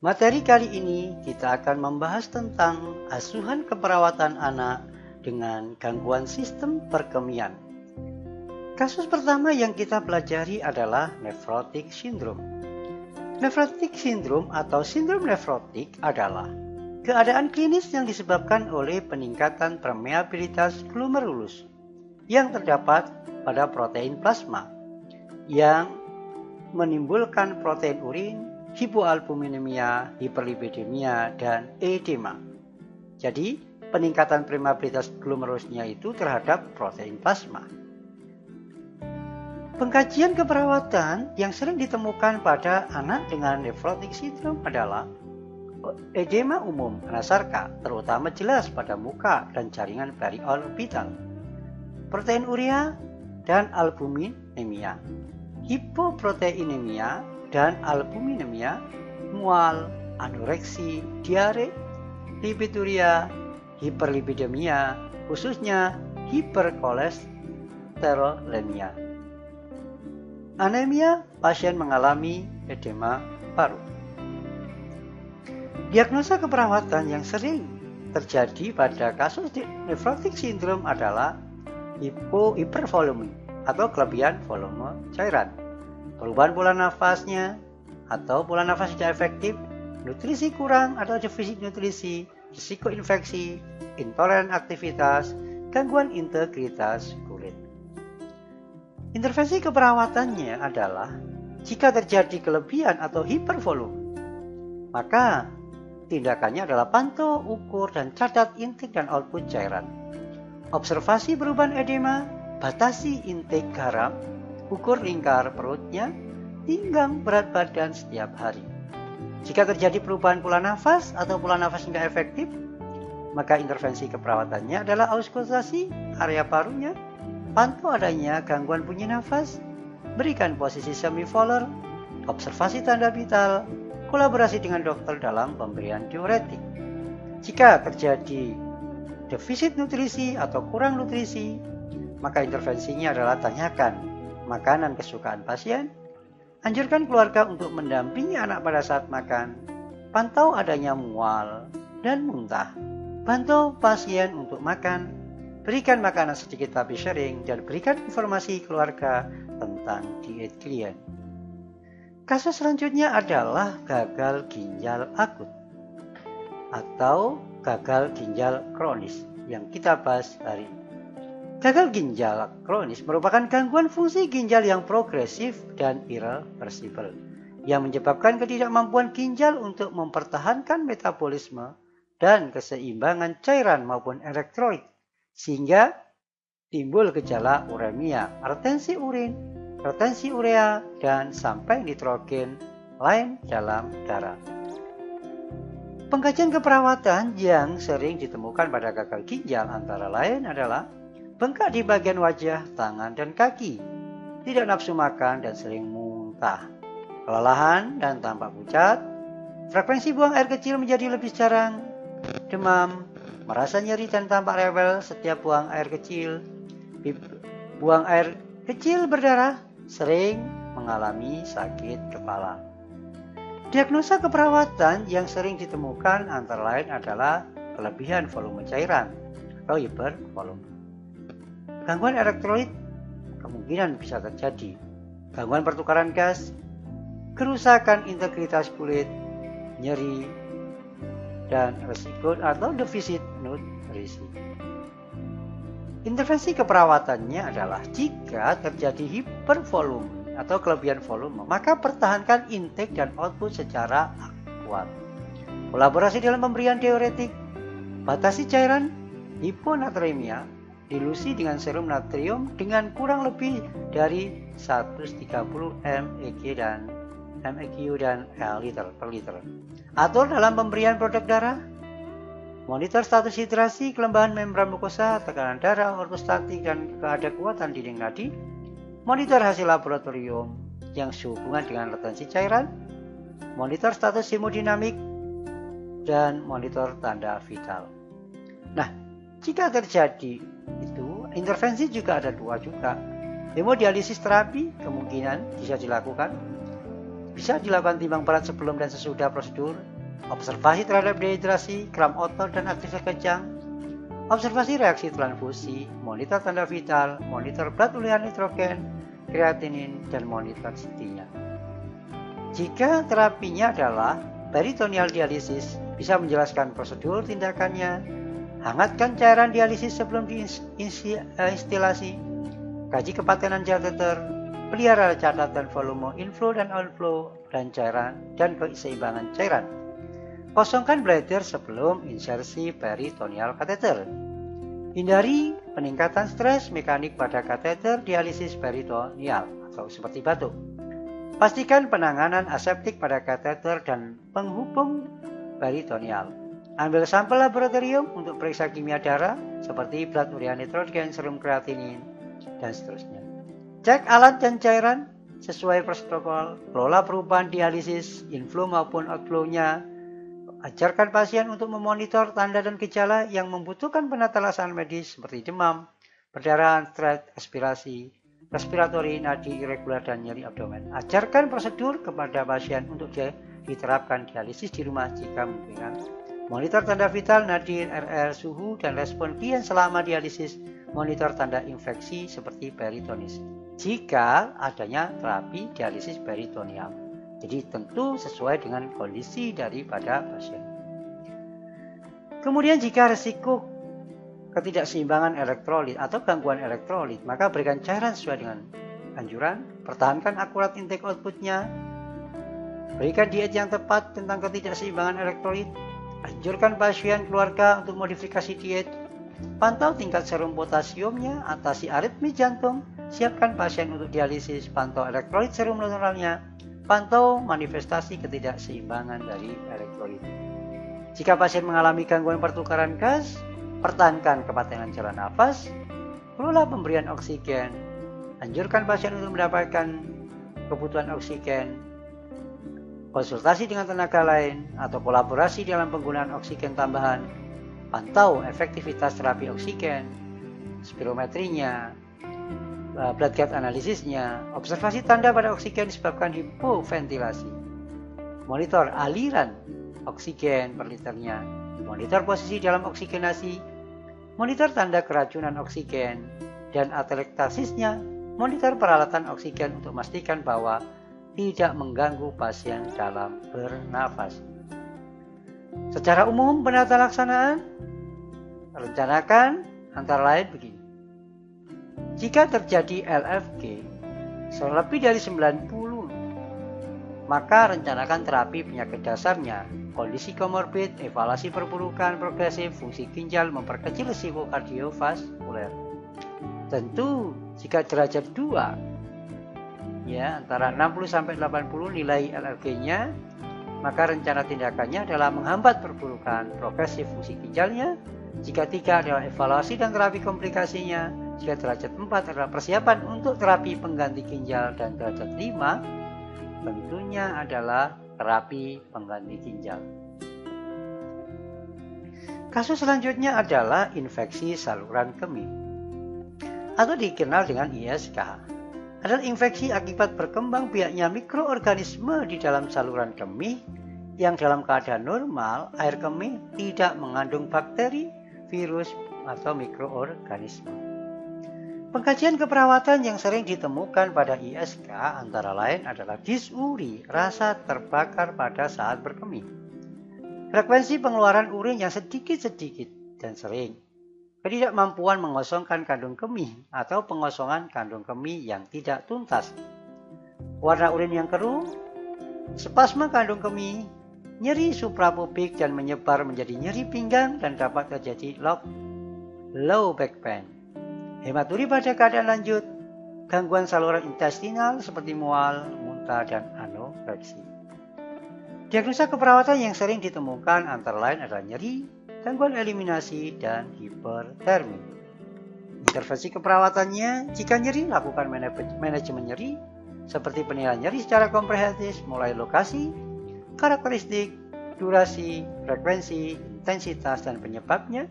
Materi kali ini kita akan membahas tentang asuhan keperawatan anak dengan gangguan sistem perkemian. Kasus pertama yang kita pelajari adalah nephrotic syndrome. Nephrotic syndrome atau sindrom nefrotik adalah keadaan klinis yang disebabkan oleh peningkatan permeabilitas glomerulus yang terdapat pada protein plasma yang menimbulkan protein urin, hipoalbuminemia, hiperlipidemia, dan edema. Jadi, peningkatan permeabilitas glomerulusnya itu terhadap protein plasma. Pengkajian keperawatan yang sering ditemukan pada anak dengan nephrotic syndrome adalah edema umum anasarka, terutama jelas pada muka dan jaringan periorbital, protein urea dan albuminemia, hipoproteinemia dan albuminemia, mual, anoreksi, diare, lipiduria, hiperlipidemia, khususnya hiperkolesterolemia. Anemia, pasien mengalami edema paru. Diagnosa keperawatan yang sering terjadi pada kasus nephrotic syndrome adalah hipervolemi atau kelebihan volume cairan, perubahan pola nafasnya atau pola nafas tidak efektif, nutrisi kurang atau defisit nutrisi, risiko infeksi, intoleran aktivitas, gangguan integritas kulit. Intervensi keperawatannya adalah jika terjadi kelebihan atau hipervolume, maka tindakannya adalah pantau, ukur, dan catat intake dan output cairan. Observasi perubahan edema, batasi intake garam, ukur lingkar perutnya, pinggang berat badan setiap hari. Jika terjadi perubahan pola nafas atau pola nafas tidak efektif, maka intervensi keperawatannya adalah auskultasi area parunya, pantau adanya gangguan bunyi nafas, berikan posisi semivolar, observasi tanda vital, kolaborasi dengan dokter dalam pemberian diuretik. Jika terjadi defisit nutrisi atau kurang nutrisi, maka intervensinya adalah tanyakan makanan kesukaan pasien, anjurkan keluarga untuk mendampingi anak pada saat makan, pantau adanya mual dan muntah, bantu pasien untuk makan, berikan makanan sedikit tapi sering, dan berikan informasi keluarga tentang diet klien. Kasus selanjutnya adalah gagal ginjal akut atau gagal ginjal kronis yang kita bahas hari ini. Gagal ginjal kronis merupakan gangguan fungsi ginjal yang progresif dan irreversibel yang menyebabkan ketidakmampuan ginjal untuk mempertahankan metabolisme dan keseimbangan cairan maupun elektrolit, sehingga timbul gejala uremia, retensi urin, retensi urea, dan sampai nitrogen lain dalam darah. Pengkajian keperawatan yang sering ditemukan pada gagal ginjal antara lain adalah bengkak di bagian wajah, tangan, dan kaki, tidak nafsu makan dan sering muntah, kelelahan dan tampak pucat, frekuensi buang air kecil menjadi lebih jarang, demam, merasa nyeri dan tampak rewel setiap buang air kecil, buang air kecil berdarah, sering mengalami sakit kepala. Diagnosa keperawatan yang sering ditemukan antara lain adalah kelebihan volume cairan atau hipervolume. Gangguan elektrolit kemungkinan bisa terjadi. Gangguan pertukaran gas, kerusakan integritas kulit, nyeri, dan risiko atau defisit nutrisi. Intervensi keperawatannya adalah jika terjadi hipervolume atau kelebihan volume, maka pertahankan intake dan output secara akurat. Kolaborasi dalam pemberian diuretik, batasi cairan, hiponatremia, dilusi dengan serum natrium dengan kurang lebih dari 130 mEq dan per liter. Atur dalam pemberian produk darah, monitor status hidrasi, kelembahan membran mukosa, tekanan darah, ortostatik, dan keadekuatan dinding nadi, monitor hasil laboratorium yang sehubungan dengan retensi cairan, monitor status hemodinamik, dan monitor tanda vital. Nah, jika terjadi itu, intervensi juga ada dua juga. Hemodialisis terapi kemungkinan bisa dilakukan. Bisa dilakukan timbang berat sebelum dan sesudah prosedur, observasi terhadap dehidrasi, kram otot dan aktivitas kejang, observasi reaksi transfusi, monitor tanda vital, monitor blood urea nitrogen, kreatinin, dan monitor CT-nya. Jika terapinya adalah peritoneal dialisis, bisa menjelaskan prosedur tindakannya, hangatkan cairan dialisis sebelum diinstilasi, kaji kepatenan kateter, pelihara catatan volume inflow dan outflow dan cairan dan keseimbangan cairan. Kosongkan bladder sebelum insersi peritoneal kateter. Hindari peningkatan stres mekanik pada kateter dialisis peritoneal atau seperti batuk. Pastikan penanganan aseptik pada kateter dan penghubung peritoneal. Ambil sampel laboratorium untuk periksa kimia darah seperti blood urea nitrogen, serum kreatinin, dan seterusnya. Cek alat dan cairan sesuai protokol, kelola perubahan dialisis, inflow maupun outflow-nya. Ajarkan pasien untuk memonitor tanda dan gejala yang membutuhkan penata laksanaan medis seperti demam, perdarahan, stres, aspirasi, respiratori, nadi irregular, dan nyeri abdomen. Ajarkan prosedur kepada pasien untuk diterapkan dialisis di rumah jika memungkinkan. Monitor tanda vital, nadi, RR, suhu, dan respon klien selama dialisis. Monitor tanda infeksi seperti peritonis jika adanya terapi dialisis peritoneal. Jadi tentu sesuai dengan kondisi daripada pasien. Kemudian jika risiko ketidakseimbangan elektrolit atau gangguan elektrolit, maka berikan cairan sesuai dengan anjuran, pertahankan akurat intake outputnya, berikan diet yang tepat tentang ketidakseimbangan elektrolit, anjurkan pasien keluarga untuk modifikasi diet, pantau tingkat serum potasiumnya, atasi aritmi jantung, siapkan pasien untuk dialisis, pantau elektrolit serum naturalnya, pantau manifestasi ketidakseimbangan dari elektrolit. Jika pasien mengalami gangguan pertukaran gas, pertahankan kepatenan jalan nafas, kelola pemberian oksigen, anjurkan pasien untuk mendapatkan kebutuhan oksigen, konsultasi dengan tenaga lain, atau kolaborasi dalam penggunaan oksigen tambahan, pantau efektivitas terapi oksigen, spirometrinya, blood gas analisisnya, observasi tanda pada oksigen disebabkan hipoventilasi, monitor aliran oksigen per liternya, monitor posisi dalam oksigenasi, monitor tanda keracunan oksigen, dan atelektasisnya, monitor peralatan oksigen untuk memastikan bahwa tidak mengganggu pasien dalam bernafas. Secara umum penata laksanaan rencanakan antara lain begini. Jika terjadi LFG lebih dari 90, maka rencanakan terapi penyakit dasarnya, kondisi komorbid, evaluasi perburukan progresif, fungsi ginjal, memperkecil risiko kardiovaskuler. Tentu jika derajat 2, ya antara 60-80 nilai LFG-nya, maka rencana tindakannya adalah menghambat perburukan progresif fungsi ginjalnya. Jika 3 adalah evaluasi dan terapi komplikasinya. Jika derajat 4 adalah persiapan untuk terapi pengganti ginjal, dan derajat 5 tentunya adalah terapi pengganti ginjal. Kasus selanjutnya adalah infeksi saluran kemih atau dikenal dengan ISK. Adalah infeksi akibat berkembang biaknya mikroorganisme di dalam saluran kemih yang dalam keadaan normal air kemih tidak mengandung bakteri, virus, atau mikroorganisme. Pengkajian keperawatan yang sering ditemukan pada ISK antara lain adalah disuri, rasa terbakar pada saat berkemih, frekuensi pengeluaran urin yang sedikit-sedikit dan sering, ketidakmampuan mengosongkan kandung kemih atau pengosongan kandung kemih yang tidak tuntas, warna urin yang keruh, spasme kandung kemih, nyeri suprapubik dan menyebar menjadi nyeri pinggang dan dapat terjadi low back pain, hematuri pada keadaan lanjut, gangguan saluran intestinal seperti mual, muntah, dan anoreksi. Diagnosa keperawatan yang sering ditemukan antara lain adalah nyeri, gangguan eliminasi, dan hipertermi. Intervensi keperawatannya, jika nyeri, lakukan manajemen nyeri, seperti penilaian nyeri secara komprehensif, mulai lokasi, karakteristik, durasi, frekuensi, intensitas, dan penyebabnya.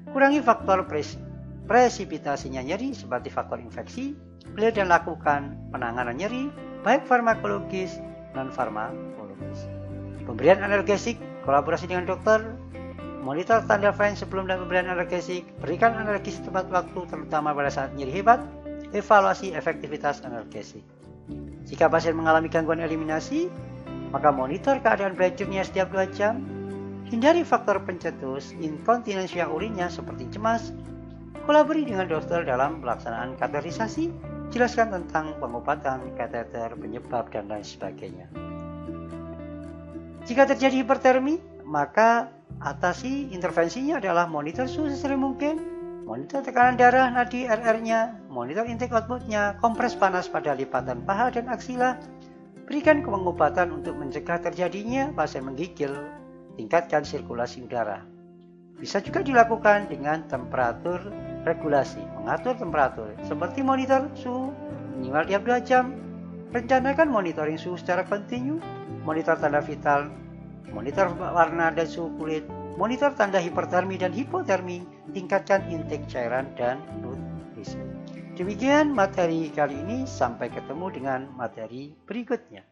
Kurangi faktor presipitasinya nyeri seperti faktor infeksi, pilih dan lakukan penanganan nyeri, baik farmakologis, non-farmakologis. Pemberian analgesik, kolaborasi dengan dokter, monitor tanda sign sebelum dan pemberian analgesik, berikan analgesik tepat waktu terutama pada saat nyeri hebat, evaluasi efektivitas analgesik. Jika pasien mengalami gangguan eliminasi, maka monitor keadaan bladdernya setiap 2 jam, hindari faktor pencetus inkontinensia urinnya seperti cemas, kolabori dengan dokter dalam pelaksanaan kateterisasi, jelaskan tentang pengobatan kateter, penyebab, dan lain sebagainya. Jika terjadi hipertermi, maka atasi intervensinya adalah monitor suhu sesering mungkin, monitor tekanan darah nadi RR-nya, monitor intake output-nya, kompres panas pada lipatan paha dan aksila, berikan pengobatan untuk mencegah terjadinya pasien menggigil, tingkatkan sirkulasi udara. Bisa juga dilakukan dengan temperatur regulasi, mengatur temperatur, seperti monitor suhu minimal tiap 2 jam, rencanakan monitoring suhu secara kontinu, monitor tanda vital, monitor warna dan suhu kulit, monitor tanda hipertermi dan hipotermi, tingkatkan intake cairan dan nutrisi. Demikian materi kali ini, sampai ketemu dengan materi berikutnya.